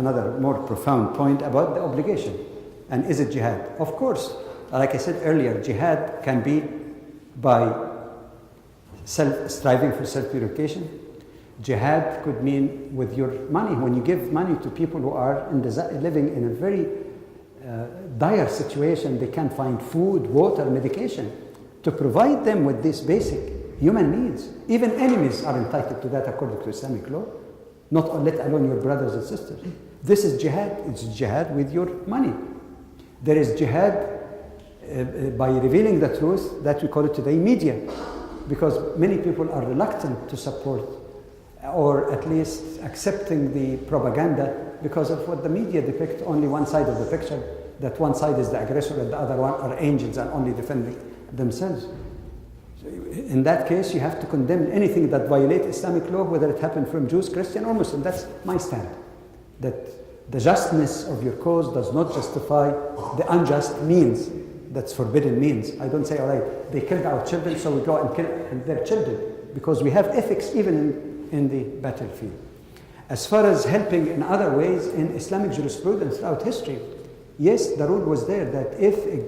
another more profound point about the obligation. And is it jihad? Of course, like I said earlier, jihad can be by striving for self-purification. Jihad could mean with your money. When you give money to people who are living in a very dire situation, they can't find food, water, medication, to provide them with these basic human needs. Even enemies are entitled to that according to Islamic law, not let alone your brothers and sisters. This is jihad. It's jihad with your money. There is jihad by revealing the truth, that we call it today media, because many people are reluctant to support or at least accepting the propaganda because of what the media depict, only one side of the picture, that one side is the aggressor and the other one are angels and only defending themselves. In that case, you have to condemn anything that violates Islamic law, whether it happened from Jews, Christian, or Muslim. That's my stand. That the justness of your cause does not justify the unjust means, that's forbidden means. I don't say, all right, they killed our children, so we go and kill their children, because we have ethics even in the battlefield. As far as helping in other ways in Islamic jurisprudence throughout history, yes, the rule was there that if a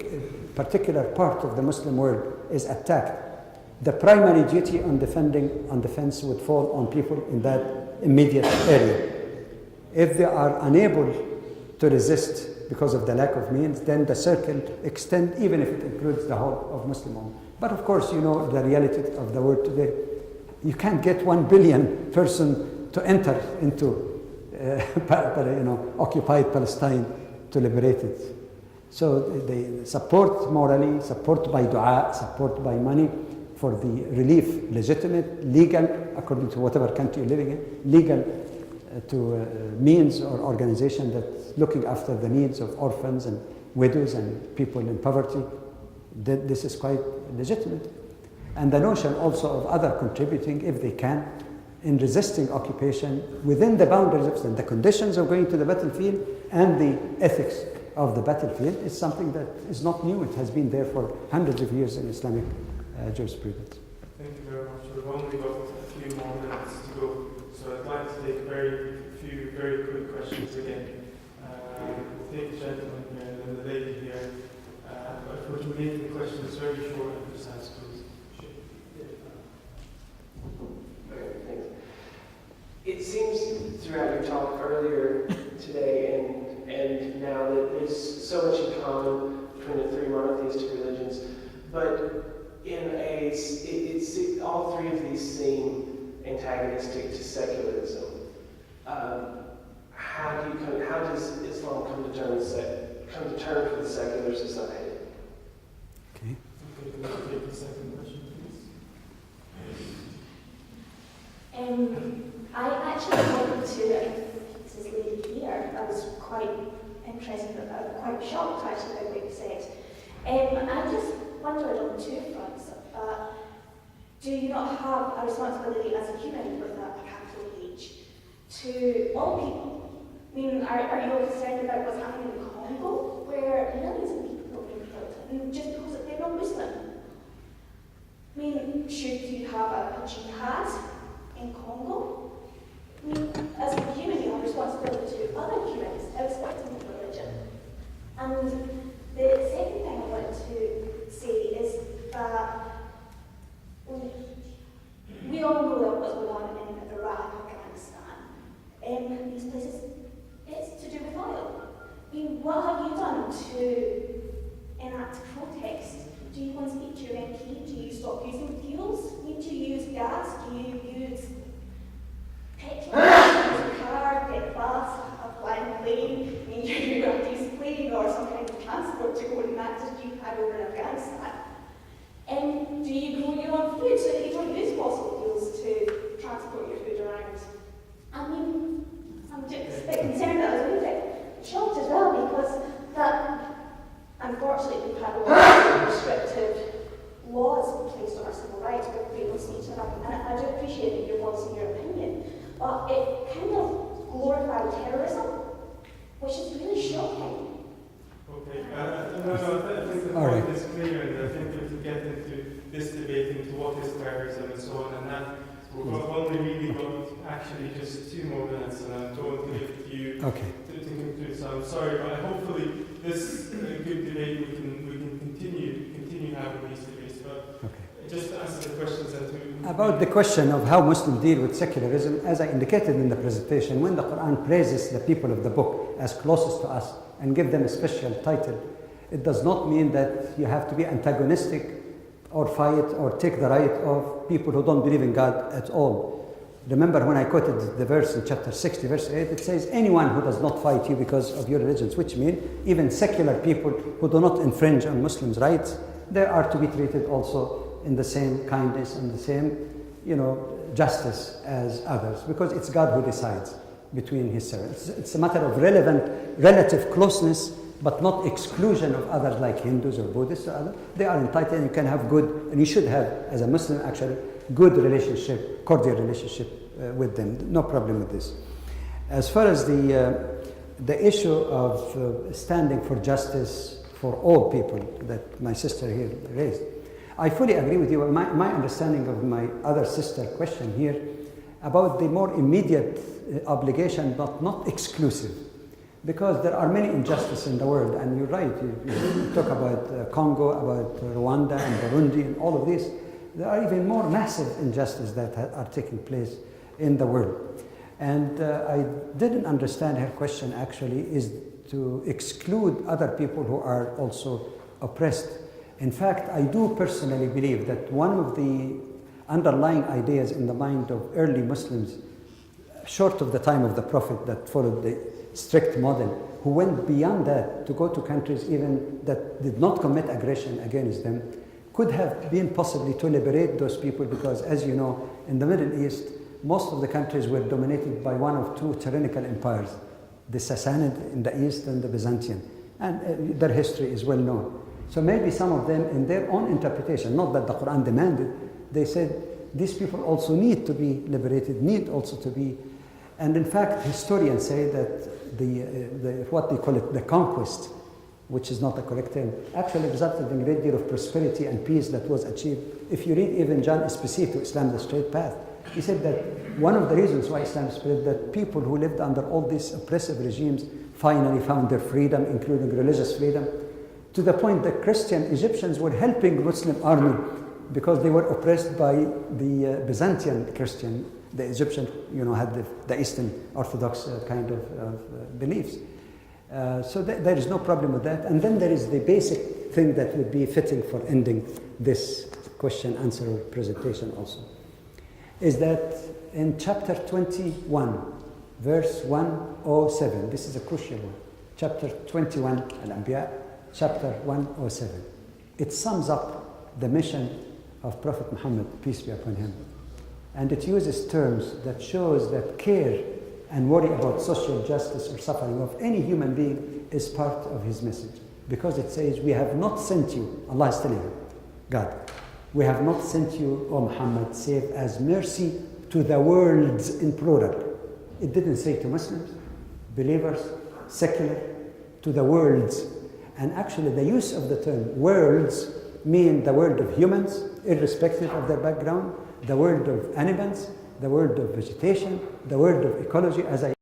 particular part of the Muslim world is attacked, the primary duty on defense would fall on people in that immediate area. If they are unable to resist because of the lack of means, then the circle extends, even if it includes the whole of Muslim Ummah. But of course, you know the reality of the world today. You can't get 1 billion person to enter into occupied Palestine to liberate it. So they support morally, support by dua, support by money for the relief, legitimate, legal, according to whatever country you're living in, legal to means or organization that's looking after the needs of orphans and widows and people in poverty. This is quite legitimate. And the notion also of other contributing, if they can, in resisting occupation within the boundaries and the conditions of going to the battlefield and the ethics of the battlefield is something that is not new. It has been there for hundreds of years in Islamic jurisprudence. Thank you very much. We've only got a few more minutes to go, so I'd like to take few very quick questions again. We'll take the gentleman here and then the lady here. But would you make the questions very short and precise, please? Okay, thanks. It seems throughout your talk earlier today and now that there's so much in common between the three monotheistic religions, but it's all three of these seem antagonistic to secularism. How does Islam come to terms with the secular society? Okay. Can you take the second question, please? I actually wanted to, this lady here, I was quite interested, quite shocked actually by what you said. I just wondered on two fronts, do you not have a responsibility as a human with a capital H to all people? I mean, are you concerned about what's happening in Congo, where millions of people are being killed, and just because they're not Muslim? I mean, should you have a jihad in Congo? I mean, as a human, you have responsibility to other humans, irrespective of religion. And the second thing I want to say is that we all know that what's going on in Iraq, Afghanistan, these places, it's to do with oil. I mean, what have you done to enact protest? Do you want to speak to your MP? Do you stop using fuels? Do you use gas? Do you use petrol? Use a car, get a bus, a flying plane? I mean, you have to use a plane or some kind of transport to go and enact a jihad over in Afghanistan. And do you grow your own food so that you don't use fossil fuels to transport your food around? I mean, I'm just a bit concerned that I was a wee bit shocked as well, because that, unfortunately, we've had a lot of restrictive laws placed on our civil rights with freedom of speech, and I do appreciate that you're voicing your opinion, but it kind of glorified terrorism, which is really shocking. Okay, I think the point is clear, and I think we have to get into this debate into what is terrorism and so on, and that we've only really got actually just 2 more minutes, and I don't want to give you Okay. to conclude. So I'm sorry, but hopefully this good debate we can continue having these debates. But Okay. just to answer the questions and to About the question of how Muslims deal with secularism, as I indicated in the presentation, when the Quran praises the people of the book as closest to us and give them a special title, it does not mean that you have to be antagonistic or fight or take the right of people who don't believe in God at all. Remember when I quoted the verse in chapter 60, verse 8, it says, anyone who does not fight you because of your religions, which means even secular people who do not infringe on Muslims' rights, they are to be treated also in the same kindness and the same, justice as others, because it's God who decides between his servants. It's a matter of relative closeness, but not exclusion of others like Hindus or Buddhists or others. They are entitled, and you can have good, and you should have, as a Muslim actually, good relationship, cordial relationship with them. No problem with this. As far as the issue of standing for justice for all people that my sister here raised, I fully agree with you. My understanding of my other sister question here about the more immediate obligation, but not exclusive. Because there are many injustices in the world, and you're right, you talk about Congo, about Rwanda and Burundi and all of this. There are even more massive injustices that are taking place in the world. And I didn't understand her question actually is to exclude other people who are also oppressed. In fact, I do personally believe that one of the underlying ideas in the mind of early Muslims, short of the time of the Prophet that followed the strict model, who went beyond that to go to countries even that did not commit aggression against them, could have been possibly to liberate those people, because as you know, in the Middle East, most of the countries were dominated by one of two tyrannical empires, the Sassanid in the east and the Byzantine, and their history is well known. So maybe some of them, in their own interpretation, not that the Quran demanded, they said these people also need to be liberated, need also to be. And in fact, historians say that what they call it, the conquest, which is not the correct term, actually resulted in a great deal of prosperity and peace that was achieved. If you read even John Esposito, Islam the Straight Path, he said that one of the reasons why Islam spread, that people who lived under all these oppressive regimes finally found their freedom, including religious freedom, to the point that Christian Egyptians were helping Muslim army because they were oppressed by the Byzantine Christian. The Egyptians, had the Eastern Orthodox kind of beliefs. So there is no problem with that. And then there is the basic thing that would be fitting for ending this question, answer, or presentation also, is that in chapter 21, verse 107, this is a crucial one, chapter 21, Al-Anbiya, chapter 107, it sums up the mission of Prophet Muhammad, peace be upon him. And it uses terms that shows that care and worry about social justice or suffering of any human being is part of his message. Because it says, we have not sent you, Allah is telling him, God, we have not sent you, O Muhammad, save as mercy to the worlds in plural. It didn't say to Muslims, believers, secular, to the worlds. And actually the use of the term worlds mean the world of humans, irrespective of their background, the world of animals, the world of vegetation, the world of ecology, as I